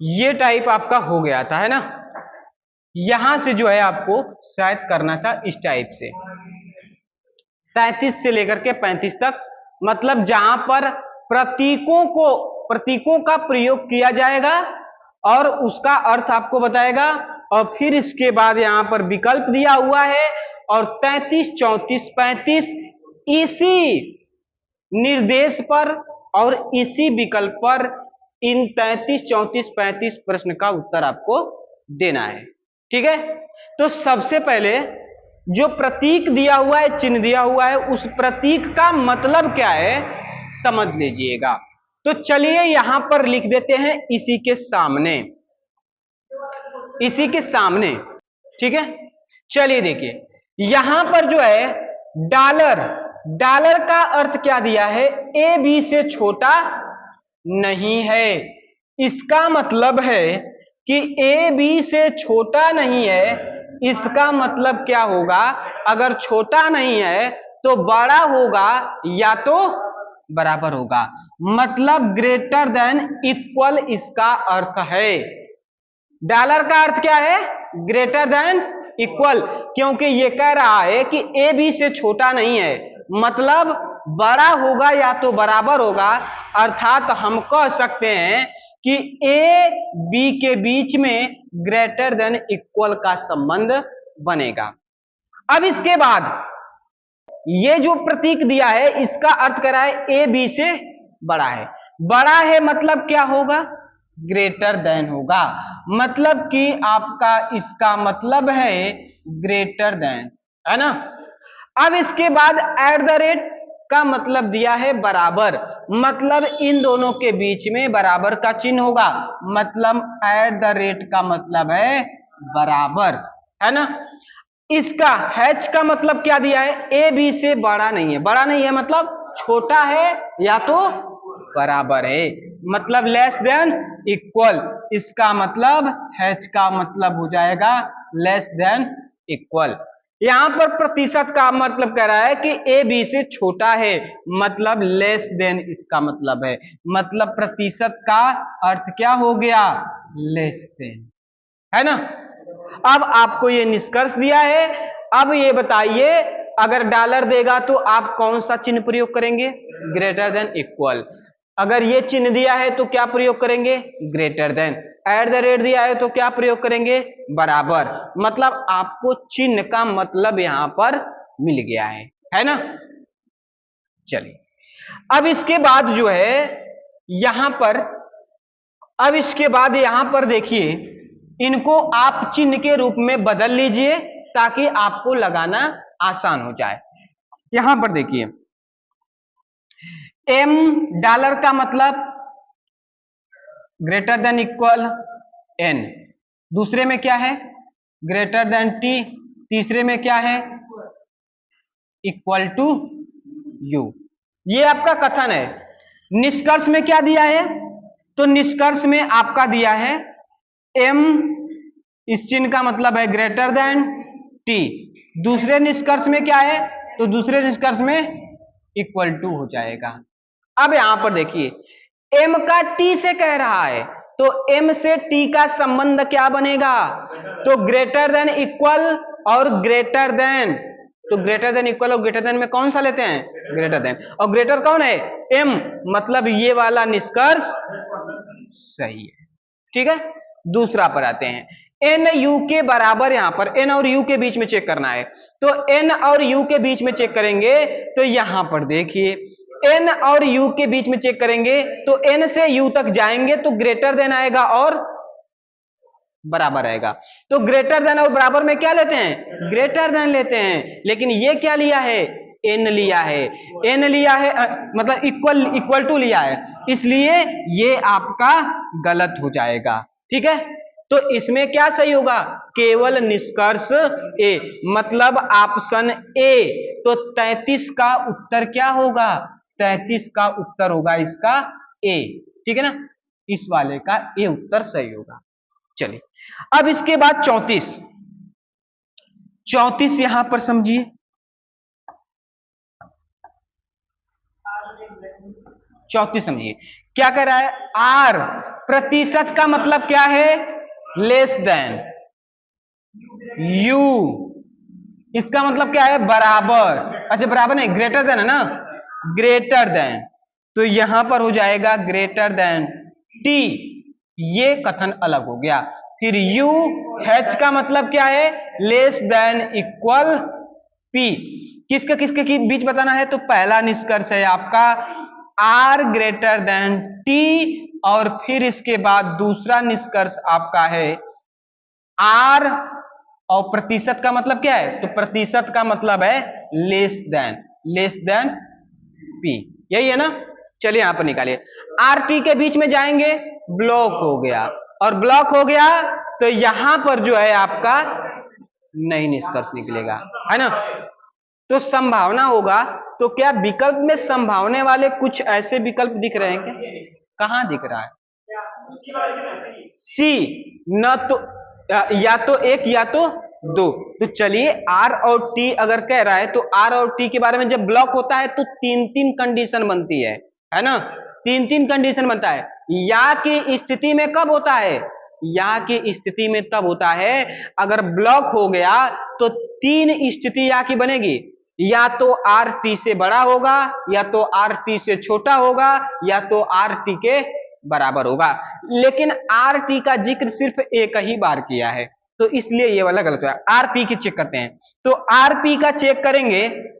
ये टाइप आपका हो गया था, है ना। यहां से जो है आपको शायद करना था इस टाइप से, 33 से लेकर के 35 तक, मतलब जहां पर प्रतीकों का प्रयोग किया जाएगा और उसका अर्थ आपको बताएगा, और फिर इसके बाद यहां पर विकल्प दिया हुआ है, और 33, 34, 35 इसी निर्देश पर और इसी विकल्प पर इन 33, 34, 35 प्रश्न का उत्तर आपको देना है। ठीक है, तो सबसे पहले जो प्रतीक दिया हुआ है, चिन्ह दिया हुआ है, उस प्रतीक का मतलब क्या है समझ लीजिएगा। तो चलिए यहां पर लिख देते हैं इसी के सामने, इसी के सामने। ठीक है, चलिए देखिए यहां पर जो है डॉलर, डॉलर का अर्थ क्या दिया है, ए बी से छोटा नहीं है। इसका मतलब है कि ए बी से छोटा नहीं है, इसका मतलब क्या होगा, अगर छोटा नहीं है तो बड़ा होगा या तो बराबर होगा, मतलब ग्रेटर देन इक्वल इसका अर्थ है। डॉलर का अर्थ क्या है, ग्रेटर देन इक्वल, क्योंकि ये कह रहा है कि ए बी से छोटा नहीं है, मतलब बड़ा होगा या तो बराबर होगा, अर्थात हम कह सकते हैं कि ए बी के बीच में ग्रेटर देन इक्वल का संबंध बनेगा। अब इसके बाद ये जो प्रतीक दिया है इसका अर्थ कर रहा है ए बी से बड़ा है, बड़ा है मतलब क्या होगा, ग्रेटर देन होगा, मतलब कि आपका इसका मतलब है ग्रेटर देन, है ना। अब इसके बाद एट द रेट का मतलब दिया है बराबर, मतलब इन दोनों के बीच में बराबर का चिन्ह होगा, मतलब एट द रेट का मतलब है बराबर, है ना। इसका हैच का मतलब क्या दिया है, ए बी से बड़ा नहीं है, बड़ा नहीं है मतलब छोटा है या तो बराबर है, मतलब लेस देन इक्वल, इसका मतलब हैच का मतलब हो जाएगा लेस देन इक्वल। यहां पर प्रतिशत का मतलब कह रहा है कि ए बी से छोटा है, मतलब लेस देन इसका मतलब है, मतलब प्रतिशत का अर्थ क्या हो गया, लेस देन, है ना। अब आपको ये निष्कर्ष दिया है, अब ये बताइए अगर डॉलर देगा तो आप कौन सा चिन्ह प्रयोग करेंगे, ग्रेटर देन इक्वल, अगर ये चिन्ह दिया है तो क्या प्रयोग करेंगे, greater than, at the rate दिया है तो क्या प्रयोग करेंगे, बराबर, मतलब आपको चिन्ह का मतलब यहां पर मिल गया है ना। चलिए अब इसके बाद जो है यहां पर, अब इसके बाद यहां पर देखिए इनको आप चिन्ह के रूप में बदल लीजिए ताकि आपको लगाना आसान हो जाए। यहां पर देखिए एम डॉलर का मतलब ग्रेटर देन इक्वल एन, दूसरे में क्या है ग्रेटर देन टी, तीसरे में क्या है इक्वल टू यू। ये आपका कथन है। निष्कर्ष में क्या दिया है, तो निष्कर्ष में आपका दिया है एम, इस चिन्ह का मतलब है ग्रेटर देन टी, दूसरे निष्कर्ष में क्या है, तो दूसरे निष्कर्ष में इक्वल टू हो जाएगा। अब यहां पर देखिए एम का टी से कह रहा है, तो एम से टी का संबंध क्या बनेगा, तो ग्रेटर देन इक्वल और ग्रेटर देन, तो ग्रेटर देन इक्वल और ग्रेटर देन में कौन सा लेते हैं, ग्रेटर देन, और ग्रेटर कौन है एम, मतलब ये वाला निष्कर्ष सही है। ठीक है, दूसरा पर आते हैं, एन यू के बराबर, यहां पर एन और यू के बीच में चेक करना है, तो एन और यू के बीच में चेक करेंगे, तो यहां पर देखिए एन और यू के बीच में चेक करेंगे तो एन से यू तक जाएंगे तो ग्रेटर देन आएगा और बराबर आएगा, तो ग्रेटर देन और बराबर में क्या लेते हैं, ग्रेटर देन लेते हैं, लेकिन ये क्या लिया है, एन लिया है, एन लिया है मतलब इक्वल टू लिया है, इसलिए ये आपका गलत हो जाएगा। ठीक है, तो इसमें क्या सही होगा, केवल निष्कर्ष ए, मतलब ऑप्शन ए, तो 33 का उत्तर क्या होगा, 33 का उत्तर होगा इसका ए। ठीक है ना, इस वाले का ए उत्तर सही होगा। चलिए अब इसके बाद 34, 34 यहां पर समझिए, 34 समझिए, क्या कर रहा है, आर। प्रतिशत का मतलब क्या है, लेस देन। यू इसका मतलब क्या है, बराबर। अच्छा बराबर नहीं, ग्रेटर देन है ना, ग्रेटर देन। तो यहां पर हो जाएगा ग्रेटर देन टी, ये कथन अलग हो गया। फिर यू एच का मतलब क्या है, लेस देन इक्वल पी। किसके बीच बताना है, तो पहला निष्कर्ष है आपका आर ग्रेटर देन टी, और फिर इसके बाद दूसरा निष्कर्ष आपका है आर, और प्रतिशत का मतलब क्या है, तो प्रतिशत का मतलब है लेस देन पी, यही है ना। चलिए यहां पर निकालिए, आर टी के बीच में जाएंगे, ब्लॉक हो गया, और ब्लॉक हो गया तो यहां पर जो है आपका नहीं निष्कर्ष निकलेगा, है ना। तो संभावना होगा, तो क्या विकल्प में संभावने वाले कुछ ऐसे विकल्प दिख रहे हैं क्या, कहां दिख रहा है, सी न तो या तो एक या तो दो। तो चलिए आर और टी अगर कह रहा है, तो आर और टी के बारे में जब ब्लॉक होता है तो तीन तीन कंडीशन बनती है ना, तीन तीन कंडीशन बनता है। या की स्थिति में कब होता है, या की स्थिति में तब होता है अगर ब्लॉक हो गया तो तीन स्थिति या की बनेगी, या तो आर टी से बड़ा होगा, या तो आर टी से छोटा होगा, या तो आर टी के बराबर होगा। लेकिन आर टी का जिक्र सिर्फ एक ही बार किया है, तो इसलिए ये वाला गलत है। आर पी की चेक करते हैं, तो आर पी का चेक करेंगे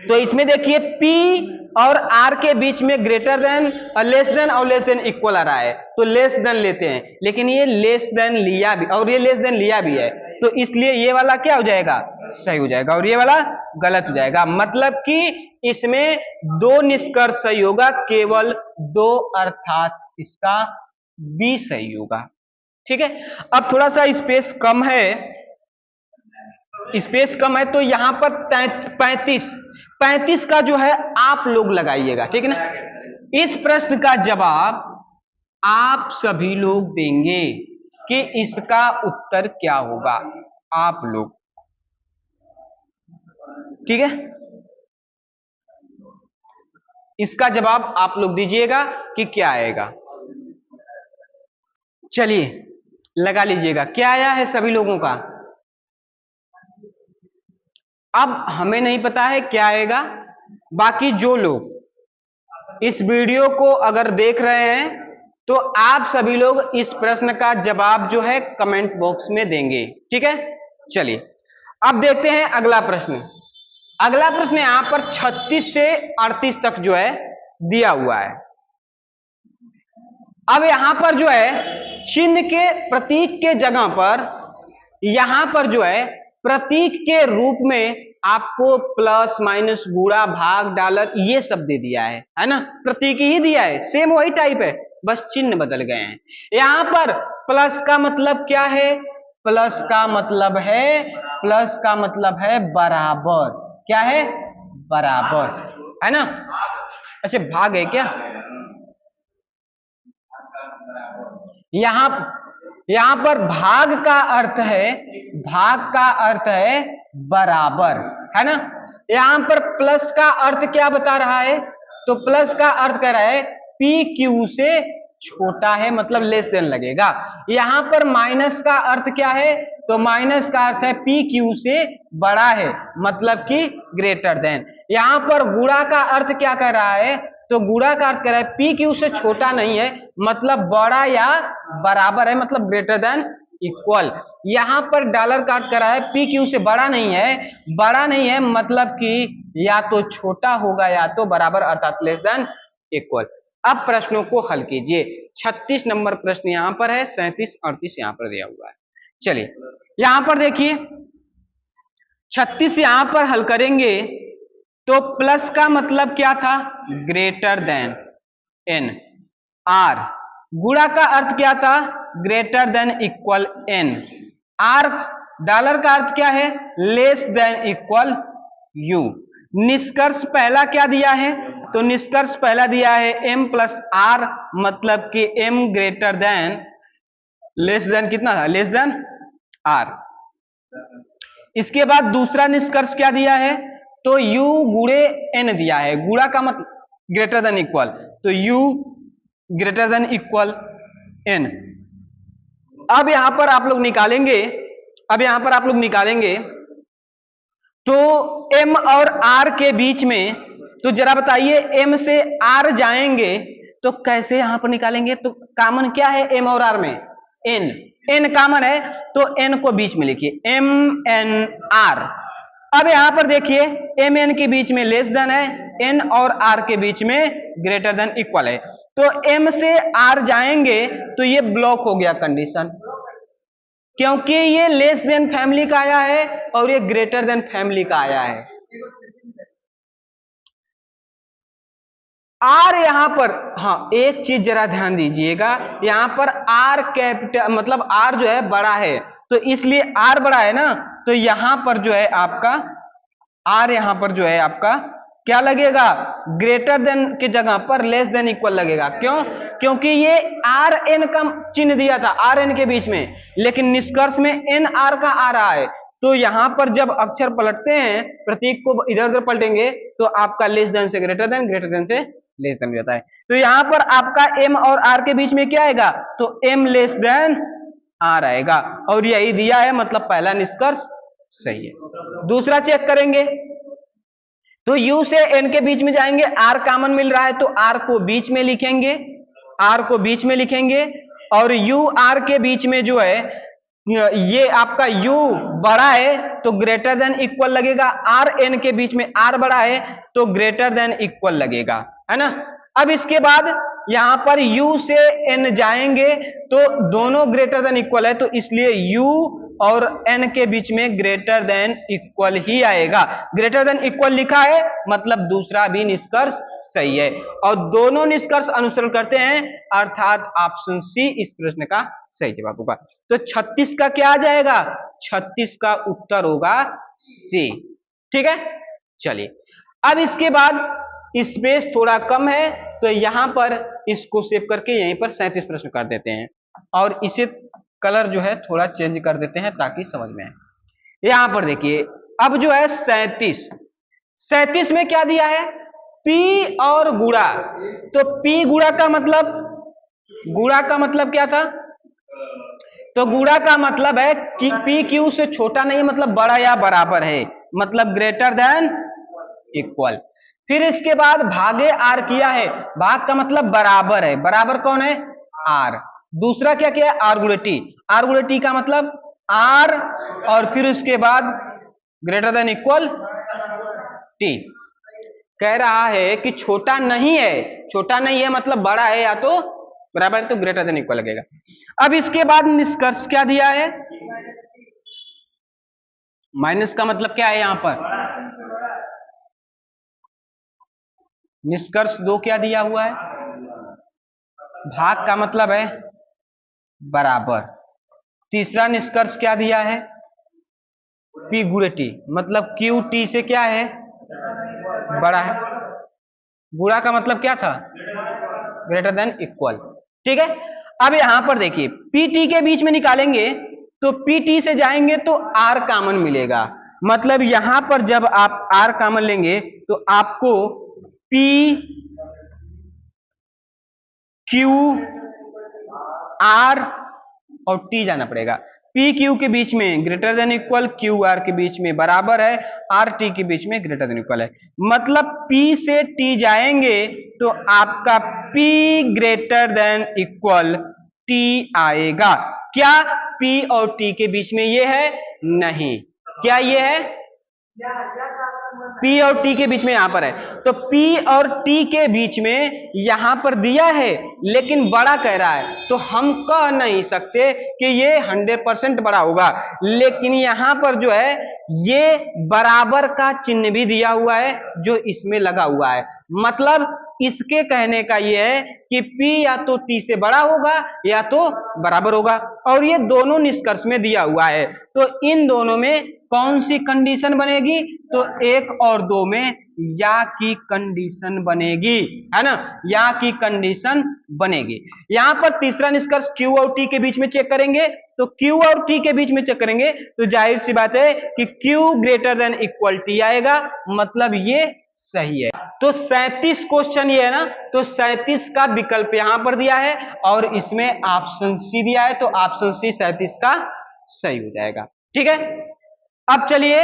तो इसमें देखिए पी और आर के बीच में ग्रेटर देन और लेस देन और लेस देन इक्वल आ रहा है, तो लेस देन लेते हैं, लेकिन ये लेस देन लिया भी और ये लेस देन लिया भी है, तो इसलिए ये वाला क्या हो जाएगा, सही हो जाएगा, और ये वाला गलत हो जाएगा। मतलब कि इसमें दो निष्कर्ष सही होगा, केवल दो, अर्थात इसका बी सही होगा। ठीक है, अब थोड़ा सा स्पेस कम है, तो यहां पर 35 का जो है आप लोग लगाइएगा, ठीक है ना। इस प्रश्न का जवाब आप सभी लोग देंगे कि इसका उत्तर क्या होगा, आप लोग, ठीक है। इसका जवाब आप लोग दीजिएगा कि क्या आएगा। चलिए लगा लीजिएगा, क्या आया है सभी लोगों का। अब हमें नहीं पता है क्या आएगा, बाकी जो लोग इस वीडियो को अगर देख रहे हैं तो आप सभी लोग इस प्रश्न का जवाब जो है कमेंट बॉक्स में देंगे, ठीक है। चलिए अब देखते हैं अगला प्रश्न। अगला प्रश्न यहां पर 36 से 38 तक जो है दिया हुआ है। अब यहां पर जो है चिन्ह के प्रतीक के जगह पर यहां पर जो है प्रतीक के रूप में आपको प्लस माइनस गुणा भाग डॉलर ये सब दे दिया है ना, प्रतीक ही दिया है, सेम वही टाइप है, बस चिन्ह बदल गए हैं। यहां पर प्लस का मतलब क्या है, प्लस का मतलब है बराबर, क्या है, बराबर, है ना। अच्छा भाग है क्या, यहां यहां पर भाग का अर्थ है बराबर, है ना। यहां पर प्लस का अर्थ क्या बता रहा है, तो प्लस का अर्थ कह रहा है पी क्यू से छोटा है, मतलब लेस देन लगेगा। यहां पर माइनस का अर्थ क्या है, तो माइनस का अर्थ है पी क्यू से बड़ा है, मतलब कि ग्रेटर देन। यहां पर गुणा का अर्थ क्या कह रहा है, तो गुणा का अर्थ कह रहा है पी क्यू से छोटा नहीं है, मतलब बड़ा या बराबर है, मतलब ग्रेटर देन इक्वल। यहां पर डॉलर का अर्थ कर रहा है पी क्यू से बड़ा नहीं है, मतलब कि या तो छोटा होगा या तो बराबर, अर्थात लेस देन इक्वल। अब प्रश्नों को हल कीजिए। 36 नंबर प्रश्न यहां पर है, 37 38 यहां पर दिया हुआ है। चलिए यहां पर देखिए 36 यहां पर हल करेंगे तो प्लस का मतलब क्या था, ग्रेटर देन एन, आर गुणा का अर्थ क्या था, greater than equal n, r dollar का अर्थ क्या है, लेस देन इक्वल यू। निष्कर्ष पहला क्या दिया है, तो निष्कर्ष पहला दिया है एम प्लस आर, मतलब कि m greater than, less than कितना था, लेस देन आर। इसके बाद दूसरा निष्कर्ष क्या दिया है, तो u गुणे n दिया है, गुणा का मतलब ग्रेटर देन इक्वल, तो u greater than equal n। अब यहां पर आप लोग निकालेंगे, तो m और r के बीच में, तो जरा बताइए m से r जाएंगे तो कैसे यहां पर निकालेंगे? तो कॉमन क्या है m और r में? n कॉमन है, तो n को बीच में लिखिए m n r। अब यहां पर देखिए m n के बीच में लेस देन है, n और r के बीच में ग्रेटर देन इक्वल है, तो m से r जाएंगे तो ये ब्लॉक हो गया कंडीशन, क्योंकि ये लेस देन फैमिली का आया है और ये ग्रेटर देन फैमिली का आया है। आर यहां पर, हाँ एक चीज जरा ध्यान दीजिएगा, यहां पर आर कैपिटल मतलब आर जो है बड़ा है, तो इसलिए आर बड़ा है ना, तो यहां पर जो है आपका आर, यहां पर जो है आपका क्या लगेगा? ग्रेटर देन की जगह पर लेस देन इक्वल लगेगा। क्यों? क्योंकि ये आर एन का चिन्ह दिया था आर एन के बीच में, लेकिन निष्कर्ष में एन आर का आ रहा है, तो यहां पर जब अक्षर पलटते हैं, प्रतीक को इधर उधर पलटेंगे, तो आपका लेस देन से ग्रेटर देन, ग्रेटर देन से लेस देन जाता है। तो यहां पर आपका एम और आर के बीच में क्या आएगा? तो एम लेस देन आर आएगा, और यही दिया है, मतलब पहला निष्कर्ष सही है। दूसरा चेक करेंगे, तो u से n के बीच में जाएंगे, r कॉमन मिल रहा है तो r को बीच में लिखेंगे, और u r के बीच में जो है ये आपका u बड़ा है तो ग्रेटर देन इक्वल लगेगा, r n के बीच में r बड़ा है तो ग्रेटर देन इक्वल लगेगा, है ना। अब इसके बाद यहां पर u से n जाएंगे तो दोनों ग्रेटर देन इक्वल है, तो इसलिए u और n के बीच में ग्रेटर देन इक्वल ही आएगा। ग्रेटर देन इक्वल लिखा है मतलब दूसरा भी निष्कर्ष सही है, और दोनों निष्कर्ष अनुसरण करते हैं, अर्थात ऑप्शन सी इस प्रश्न का सही जवाब होगा। तो 36 का क्या आ जाएगा? 36 का उत्तर होगा सी। ठीक है, चलिए अब इसके बाद स्पेस थोड़ा कम है, तो यहां पर इसको सेव करके यहीं पर 37 प्रश्न कर देते हैं, और इसे कलर जो है थोड़ा चेंज कर देते हैं ताकि समझ में आए। यहां पर देखिए अब जो है 37 में क्या दिया है? P और गुणा, तो P गुणा का मतलब क्या था? तो गुणा का मतलब है कि P Q से छोटा नहीं, मतलब बड़ा या बराबर है, मतलब ग्रेटर देन इक्वल। फिर इसके बाद भागे आर किया है, भाग का मतलब बराबर है, बराबर कौन है? आर। दूसरा क्या किया है? आर गुणे टी, आर गुणे टी का मतलब आर, और फिर उसके बाद ग्रेटर देन इक्वल टी। कह रहा है कि छोटा नहीं है मतलब बड़ा है या तो बराबर है, तो ग्रेटर देन इक्वल लगेगा। अब इसके बाद निष्कर्ष क्या दिया है? माइनस का मतलब क्या है? यहां पर निष्कर्ष 2 क्या दिया हुआ है? भाग का मतलब है बराबर। तीसरा निष्कर्ष क्या दिया है? P गुणे टी, मतलब Q T से क्या है? बड़ा है। गुणा का मतलब क्या था? Greater than equal. ठीक है, अब यहां पर देखिए PT के बीच में निकालेंगे, तो PT से जाएंगे तो R कॉमन मिलेगा, मतलब यहां पर जब आप R कॉमन लेंगे तो आपको P Q R और T जाना पड़ेगा। P Q के बीच में greater than equal, Q R के बीच में बराबर है, R T के बीच में ग्रेटर देन इक्वल है, मतलब P से T जाएंगे तो आपका P greater than equal T आएगा। क्या P और T के बीच में ये है? नहीं। क्या ये है? P और T के बीच में यहां पर है, तो P और T के बीच में यहां पर दिया है, लेकिन बड़ा कह रहा है, तो हम कह नहीं सकते कि ये 100% बड़ा होगा, लेकिन यहां पर जो है ये बराबर का चिन्ह भी दिया हुआ है जो इसमें लगा हुआ है, मतलब इसके कहने का ये है कि P या तो T से बड़ा होगा या तो बराबर होगा, और ये दोनों निष्कर्ष में दिया हुआ है, तो इन दोनों में कौन सी कंडीशन बनेगी? तो 1 और 2 में या की कंडीशन बनेगी, है ना, या की कंडीशन बनेगी। यहां पर तीसरा निष्कर्ष Q और T के बीच में चेक करेंगे, तो Q और T के बीच में चेक करेंगे तो जाहिर सी बात है कि Q greater than equal T आएगा, मतलब ये सही है। तो 37 क्वेश्चन ये है ना, तो 37 का विकल्प यहां पर दिया है और इसमें ऑप्शन सी दिया है, तो ऑप्शन सी 37 का सही हो जाएगा। ठीक है, अब चलिए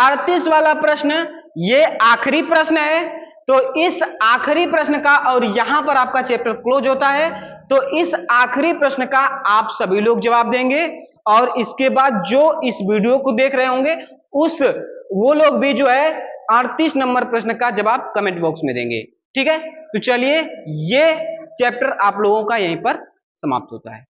38 वाला प्रश्न, ये आखिरी प्रश्न है। तो इस आखिरी प्रश्न का, और यहां पर आपका चैप्टर क्लोज होता है, तो इस आखिरी प्रश्न का आप सभी लोग जवाब देंगे और इसके बाद जो इस वीडियो को देख रहे होंगे वो लोग भी जो है 38 नंबर प्रश्न का जवाब कमेंट बॉक्स में देंगे। ठीक है, तो चलिए ये चैप्टर आप लोगों का यहीं पर समाप्त होता है।